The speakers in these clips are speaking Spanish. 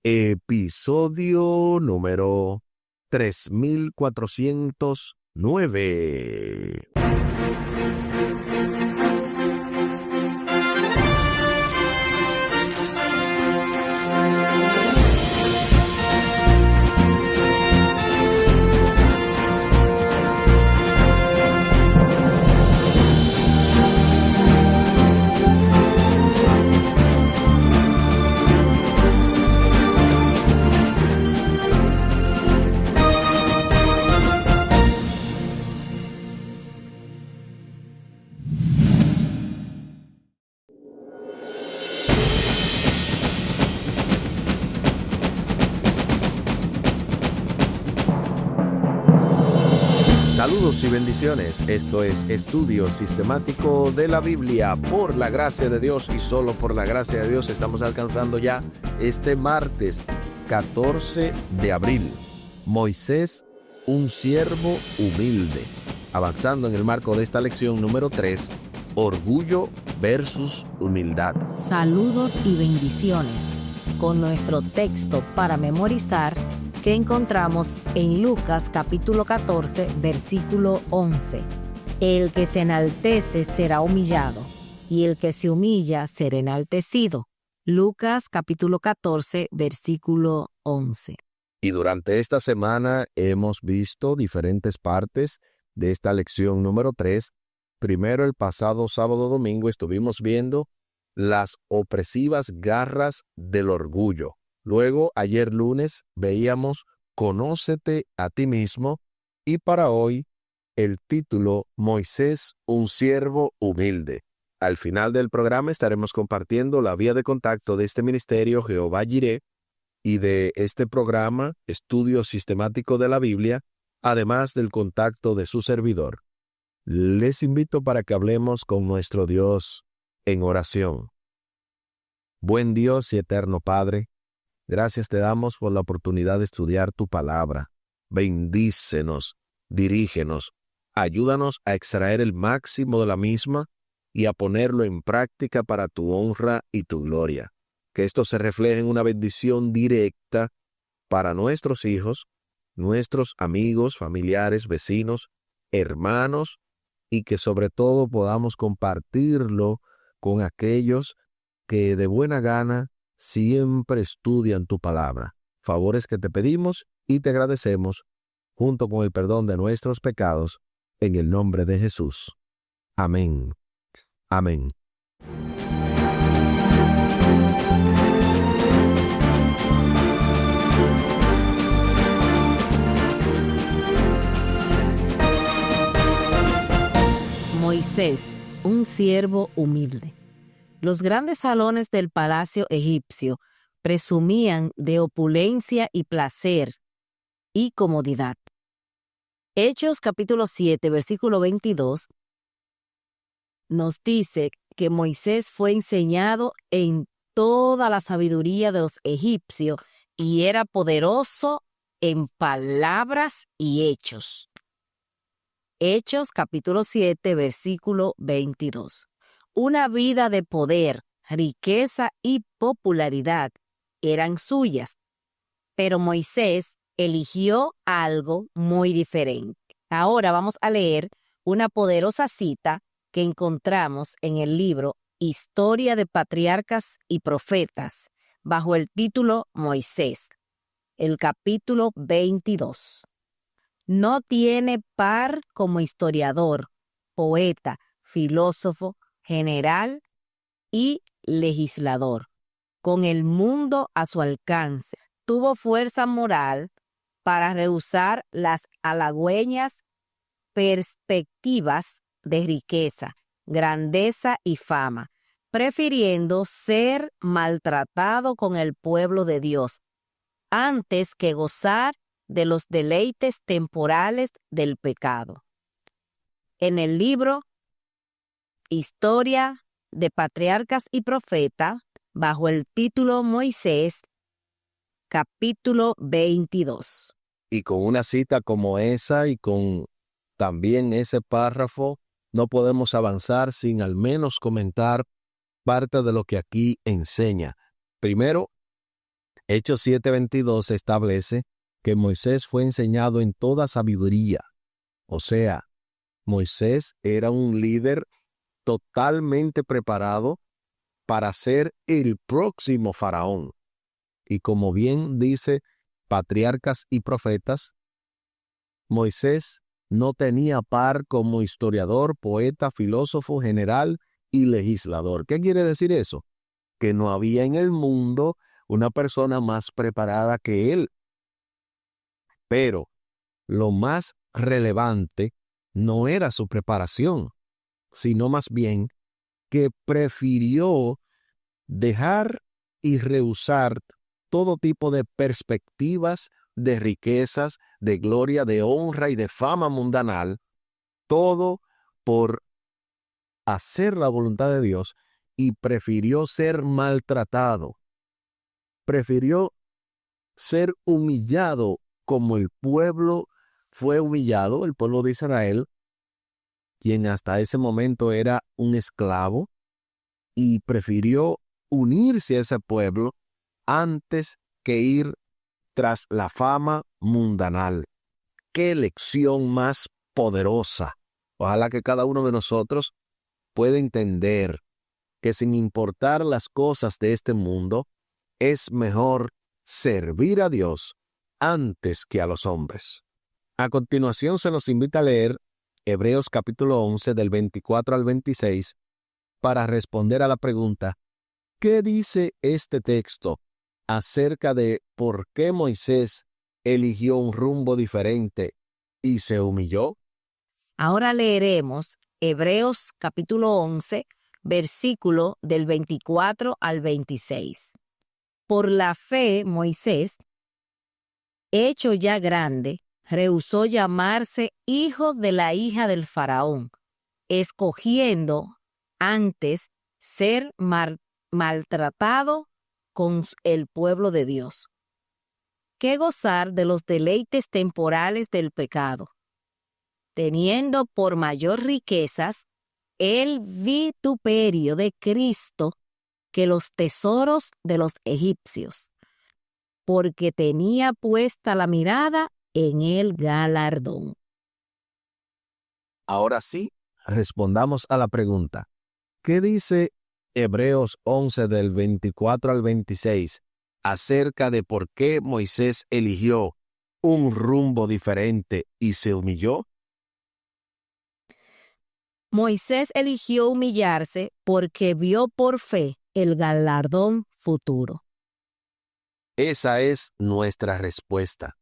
Episodio número 3409. Saludos y bendiciones. Esto es Estudio Sistemático de la Biblia. Por la gracia de Dios y solo por la gracia de Dios estamos alcanzando ya este martes 14 de abril. Moisés, un siervo humilde. Avanzando en el marco de esta lección número 3, orgullo versus humildad. Saludos y bendiciones con nuestro texto para memorizar que encontramos en Lucas capítulo 14, versículo 11. El que se enaltece será humillado, y el que se humilla será enaltecido. Lucas capítulo 14, versículo 11. Y durante esta semana hemos visto diferentes partes de esta lección número 3. Primero, el pasado sábado domingo estuvimos viendo las opresivas garras del orgullo. Luego, ayer lunes, veíamos Conócete a ti mismo, y para hoy, el título Moisés, un siervo humilde. Al final del programa estaremos compartiendo la vía de contacto de este ministerio Jehová Jireh y de este programa Estudio Sistemático de la Biblia, además del contacto de su servidor. Les invito para que hablemos con nuestro Dios en oración. Buen Dios y eterno Padre, gracias te damos por la oportunidad de estudiar tu palabra. Bendícenos, dirígenos, ayúdanos a extraer el máximo de la misma y a ponerlo en práctica para tu honra y tu gloria. Que esto se refleje en una bendición directa para nuestros hijos, nuestros amigos, familiares, vecinos, hermanos, y que sobre todo podamos compartirlo con aquellos que de buena gana siempre estudian tu palabra. Favores que te pedimos y te agradecemos, junto con el perdón de nuestros pecados, en el nombre de Jesús. Amén. Amén. Moisés, un siervo humilde. Los grandes salones del palacio egipcio presumían de opulencia y placer y comodidad. Hechos capítulo 7, versículo 22, nos dice que Moisés fue enseñado en toda la sabiduría de los egipcios y era poderoso en palabras y hechos. Hechos capítulo 7, versículo 22. Una vida de poder, riqueza y popularidad eran suyas, pero Moisés eligió algo muy diferente. Ahora vamos a leer una poderosa cita que encontramos en el libro Historia de Patriarcas y Profetas, bajo el título Moisés, el capítulo 22. No tiene par como historiador, poeta, filósofo, general y legislador. Con el mundo a su alcance, tuvo fuerza moral para rehusar las halagüeñas perspectivas de riqueza, grandeza y fama, prefiriendo ser maltratado con el pueblo de Dios antes que gozar de los deleites temporales del pecado. En el libro Historia de Patriarcas y Profetas, bajo el título Moisés, capítulo 22. Y con una cita como esa y con también ese párrafo, no podemos avanzar sin al menos comentar parte de lo que aquí enseña. Primero, Hechos 7:22 establece que Moisés fue enseñado en toda sabiduría. O sea, Moisés era un líder totalmente preparado para ser el próximo faraón. Y como bien dice Patriarcas y Profetas, Moisés no tenía par como historiador, poeta, filósofo, general y legislador. ¿Qué quiere decir eso? Que no había en el mundo una persona más preparada que él. Pero lo más relevante no era su preparación, sino más bien que prefirió dejar y rehusar todo tipo de perspectivas, de riquezas, de gloria, de honra y de fama mundanal, todo por hacer la voluntad de Dios, y prefirió ser maltratado, prefirió ser humillado como el pueblo fue humillado, el pueblo de Israel, quien hasta ese momento era un esclavo, y prefirió unirse a ese pueblo antes que ir tras la fama mundanal. ¡Qué lección más poderosa! Ojalá que cada uno de nosotros pueda entender que sin importar las cosas de este mundo, es mejor servir a Dios antes que a los hombres. A continuación se nos invita a leer Hebreos capítulo 11 del 24 al 26 para responder a la pregunta: ¿qué dice este texto acerca de por qué Moisés eligió un rumbo diferente y se humilló? Ahora leeremos Hebreos capítulo 11, versículo del 24 al 26. Por la fe, Moisés, hecho ya grande, rehusó llamarse hijo de la hija del faraón, escogiendo antes ser maltratado con el pueblo de Dios, que gozar de los deleites temporales del pecado, teniendo por mayor riquezas el vituperio de Cristo que los tesoros de los egipcios, porque tenía puesta la mirada en el galardón. Ahora sí, respondamos a la pregunta: ¿qué dice Hebreos 11 del 24 al 26 acerca de por qué Moisés eligió un rumbo diferente y se humilló? Moisés eligió humillarse porque vio por fe el galardón futuro. Esa es nuestra respuesta.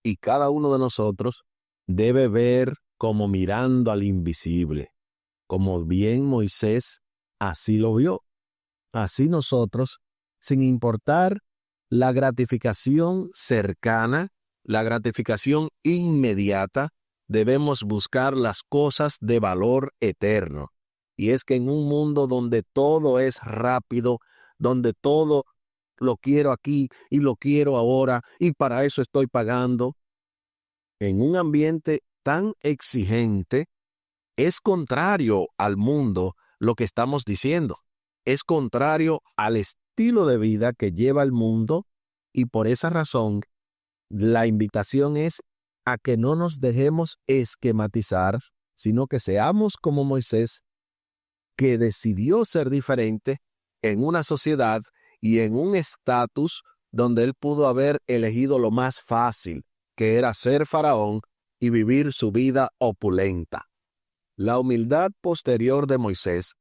Y cada uno de nosotros debe ver como mirando al invisible. Como bien Moisés así lo vio. Así nosotros, sin importar la gratificación cercana, la gratificación inmediata, debemos buscar las cosas de valor eterno. Y es que en un mundo donde todo es rápido, donde todo lo quiero aquí y lo quiero ahora y para eso estoy pagando, en un ambiente tan exigente, es contrario al mundo lo que estamos diciendo. Es contrario al estilo de vida que lleva el mundo, y por esa razón la invitación es a que no nos dejemos esquematizar, sino que seamos como Moisés, que decidió ser diferente en una sociedad y en un estatus donde él pudo haber elegido lo más fácil, que era ser faraón y vivir su vida opulenta. La humildad posterior de Moisés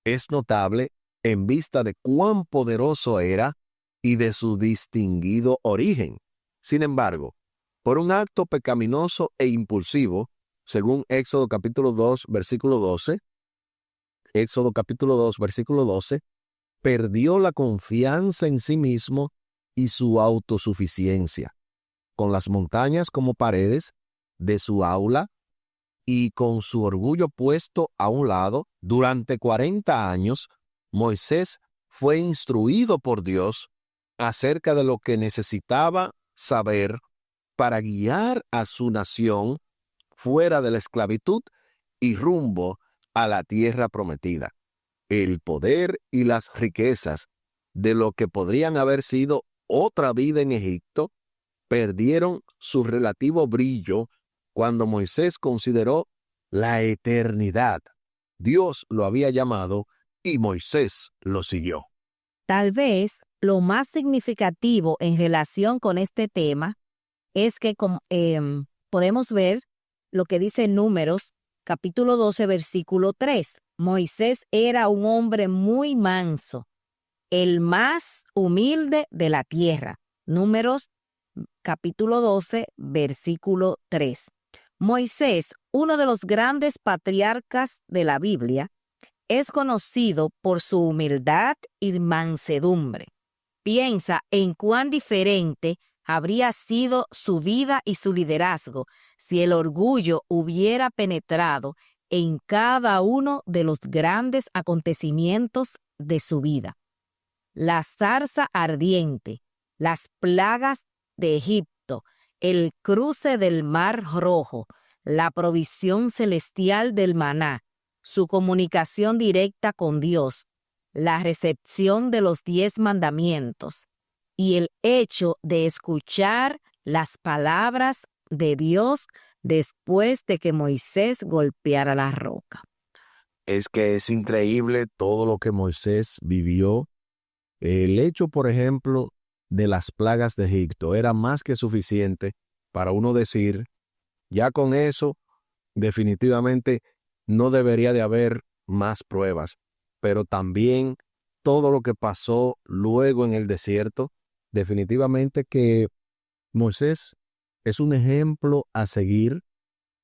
es notable en vista de cuán poderoso era y de su distinguido origen. Sin embargo, por un acto pecaminoso e impulsivo, según Éxodo capítulo 2, versículo 12, perdió la confianza en sí mismo y su autosuficiencia, con las montañas como paredes de su aula y con su orgullo puesto a un lado. Durante 40 años, Moisés fue instruido por Dios acerca de lo que necesitaba saber para guiar a su nación fuera de la esclavitud y rumbo a la tierra prometida. El poder y las riquezas de lo que podrían haber sido otra vida en Egipto perdieron su relativo brillo cuando Moisés consideró la eternidad. Dios lo había llamado y Moisés lo siguió. Tal vez lo más significativo en relación con este tema es que podemos ver lo que dice Números, capítulo 12, versículo 3. Moisés era un hombre muy manso, el más humilde de la tierra. Números, capítulo 12, versículo 3. Moisés, uno de los grandes patriarcas de la Biblia, es conocido por su humildad y mansedumbre. Piensa en cuán diferente habría sido su vida y su liderazgo si el orgullo hubiera penetrado en cada uno de los grandes acontecimientos de su vida. La zarza ardiente, las plagas de Egipto, el cruce del Mar Rojo, la provisión celestial del maná, su comunicación directa con Dios, la recepción de los 10 mandamientos y el hecho de escuchar las palabras de Dios después de que Moisés golpeara la roca. Es que es increíble todo lo que Moisés vivió. El hecho, por ejemplo, de las plagas de Egipto era más que suficiente para uno decir, ya con eso, definitivamente no debería de haber más pruebas. Pero también todo lo que pasó luego en el desierto, definitivamente que Moisés es un ejemplo a seguir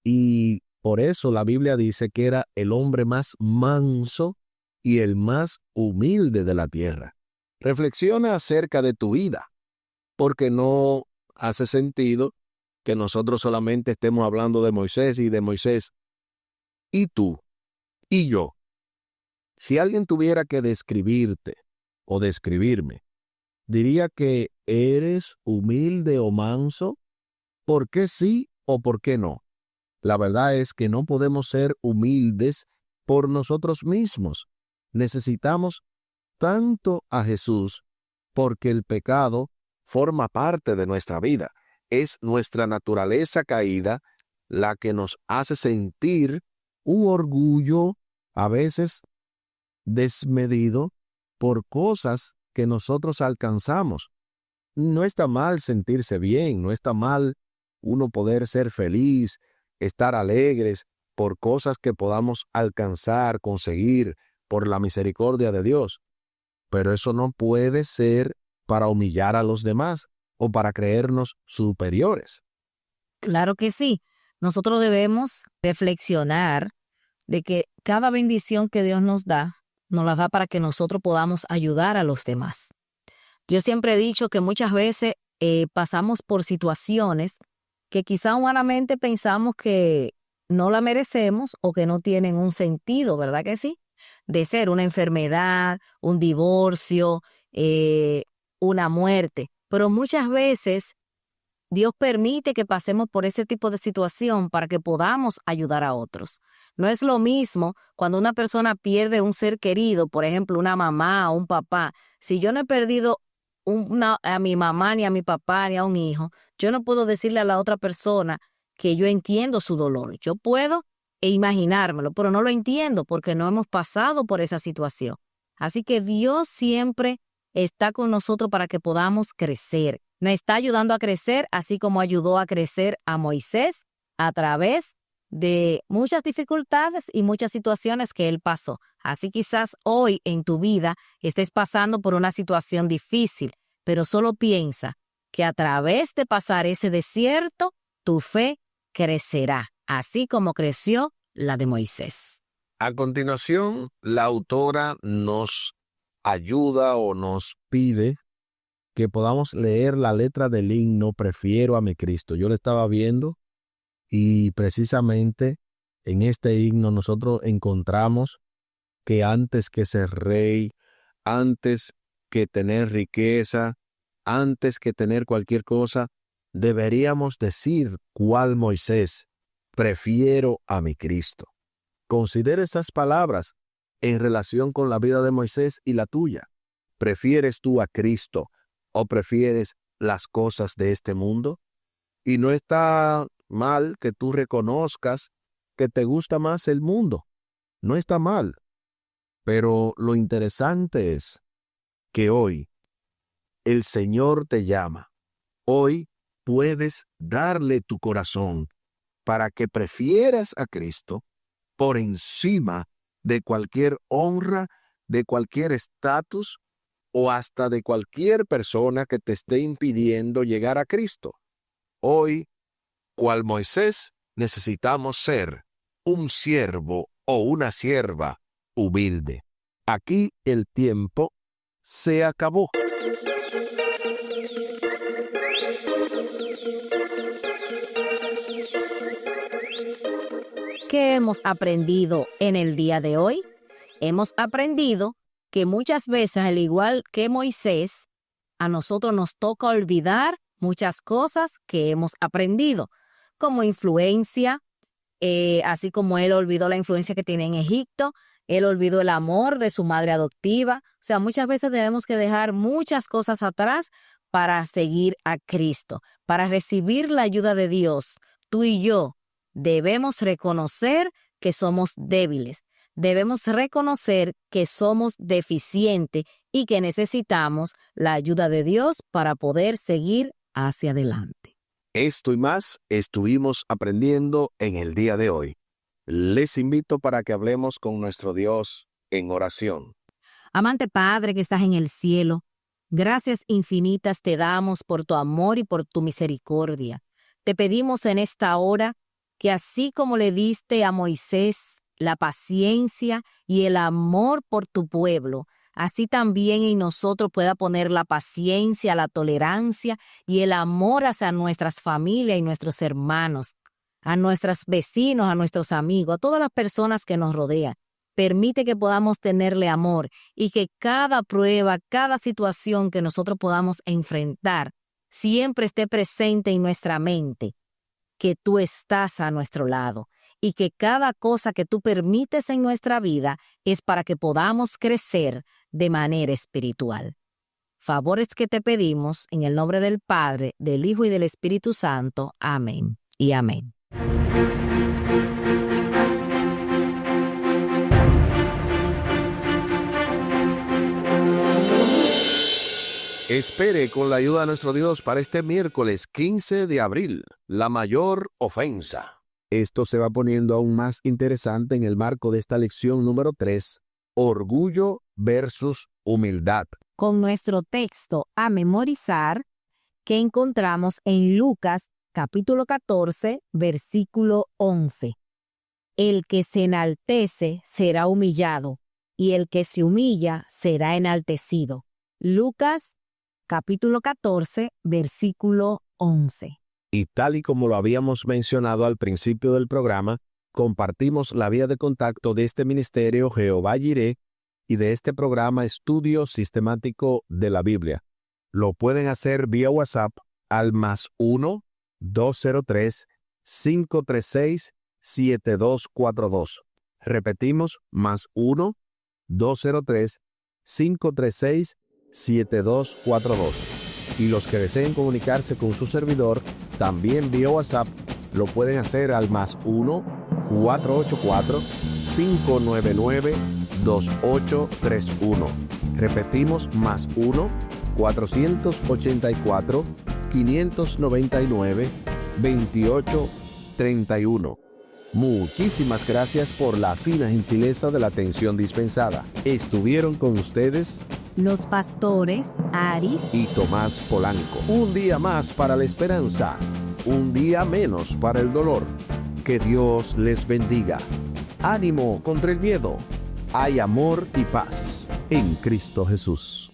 y por eso la Biblia dice que era el hombre más manso y el más humilde de la tierra. Reflexiona acerca de tu vida, porque no hace sentido que nosotros solamente estemos hablando de Moisés y de Moisés. ¿Y tú? ¿Y yo? Si alguien tuviera que describirte o describirme, diría que eres humilde o manso. ¿Por qué sí o por qué no? La verdad es que no podemos ser humildes por nosotros mismos. Necesitamos tanto a Jesús porque el pecado forma parte de nuestra vida. Es nuestra naturaleza caída la que nos hace sentir un orgullo a veces desmedido por cosas que nosotros alcanzamos. No está mal sentirse bien, no está mal uno poder ser feliz, estar alegres por cosas que podamos alcanzar, conseguir por la misericordia de Dios. Pero eso no puede ser para humillar a los demás o para creernos superiores. Claro que sí. Nosotros debemos reflexionar de que cada bendición que Dios nos la da para que nosotros podamos ayudar a los demás. Yo siempre he dicho que muchas veces pasamos por situaciones que quizá humanamente pensamos que no la merecemos o que no tienen un sentido, ¿verdad que sí? De ser una enfermedad, un divorcio, una muerte. Pero muchas veces Dios permite que pasemos por ese tipo de situación para que podamos ayudar a otros. No es lo mismo cuando una persona pierde un ser querido, por ejemplo, una mamá o un papá. Si yo no he perdido a mi mamá, ni a mi papá, ni a un hijo, yo no puedo decirle a la otra persona que yo entiendo su dolor. Yo puedo imaginármelo, pero no lo entiendo porque no hemos pasado por esa situación. Así que Dios siempre está con nosotros para que podamos crecer. Nos está ayudando a crecer, así como ayudó a crecer a Moisés a través de muchas dificultades y muchas situaciones que él pasó. Así quizás hoy en tu vida estés pasando por una situación difícil, pero solo piensa que a través de pasar ese desierto, tu fe crecerá, así como creció la de Moisés. A continuación, la autora nos ayuda o nos pide que podamos leer la letra del himno Prefiero a mi Cristo. Yo lo estaba viendo y precisamente en este himno nosotros encontramos que antes que ser rey, antes que tener riqueza, antes que tener cualquier cosa, deberíamos decir cuál Moisés, prefiero a mi Cristo. Considera estas palabras en relación con la vida de Moisés y la tuya. ¿Prefieres tú a Cristo o prefieres las cosas de este mundo? Y no está mal que tú reconozcas que te gusta más el mundo. No está mal. Pero lo interesante es que hoy el Señor te llama. Hoy puedes darle tu corazón para que prefieras a Cristo por encima de cualquier honra, de cualquier estatus o hasta de cualquier persona que te esté impidiendo llegar a Cristo. Hoy, cual Moisés, necesitamos ser un siervo o una sierva humilde. Aquí el tiempo se acabó. ¿Qué hemos aprendido en el día de hoy? Hemos aprendido que muchas veces, al igual que Moisés, a nosotros nos toca olvidar muchas cosas que hemos aprendido, como influencia, así como él olvidó la influencia que tiene en Egipto, él olvidó el amor de su madre adoptiva. O sea, muchas veces tenemos que dejar muchas cosas atrás para seguir a Cristo, para recibir la ayuda de Dios. Tú y yo debemos reconocer que somos débiles, debemos reconocer que somos deficientes y que necesitamos la ayuda de Dios para poder seguir hacia adelante. Esto y más estuvimos aprendiendo en el día de hoy. Les invito para que hablemos con nuestro Dios en oración. Amante Padre que estás en el cielo, gracias infinitas te damos por tu amor y por tu misericordia. Te pedimos en esta hora que así como le diste a Moisés la paciencia y el amor por tu pueblo, así también en nosotros pueda poner la paciencia, la tolerancia y el amor hacia nuestras familias y nuestros hermanos, a nuestros vecinos, a nuestros amigos, a todas las personas que nos rodean. Permite que podamos tenerle amor y que cada prueba, cada situación que nosotros podamos enfrentar, siempre esté presente en nuestra mente, que tú estás a nuestro lado y que cada cosa que tú permites en nuestra vida es para que podamos crecer de manera espiritual. Favores que te pedimos en el nombre del Padre, del Hijo y del Espíritu Santo. Amén y amén. Espere con la ayuda de nuestro Dios para este miércoles 15 de abril, la mayor ofensa. Esto se va poniendo aún más interesante en el marco de esta lección número 3, orgullo versus humildad. Con nuestro texto a memorizar que encontramos en Lucas capítulo 14, versículo 11. El que se enaltece será humillado, y el que se humilla será enaltecido. Lucas capítulo 14, versículo 11. Y tal y como lo habíamos mencionado al principio del programa, compartimos la vía de contacto de este ministerio Jehová Jireh y de este programa Estudio Sistemático de la Biblia. Lo pueden hacer vía WhatsApp al +1-203-536-7242. Repetimos, +1-203-536-7242. Y los que deseen comunicarse con su servidor, también vía WhatsApp, lo pueden hacer al +1-484-599-2831. Repetimos, +1-484-599-2831. Muchísimas gracias por la fina gentileza de la atención dispensada. Estuvieron con ustedes los pastores Aris y Tomás Polanco. Un día más para la esperanza, un día menos para el dolor. Que Dios les bendiga. Ánimo contra el miedo. Hay amor y paz en Cristo Jesús.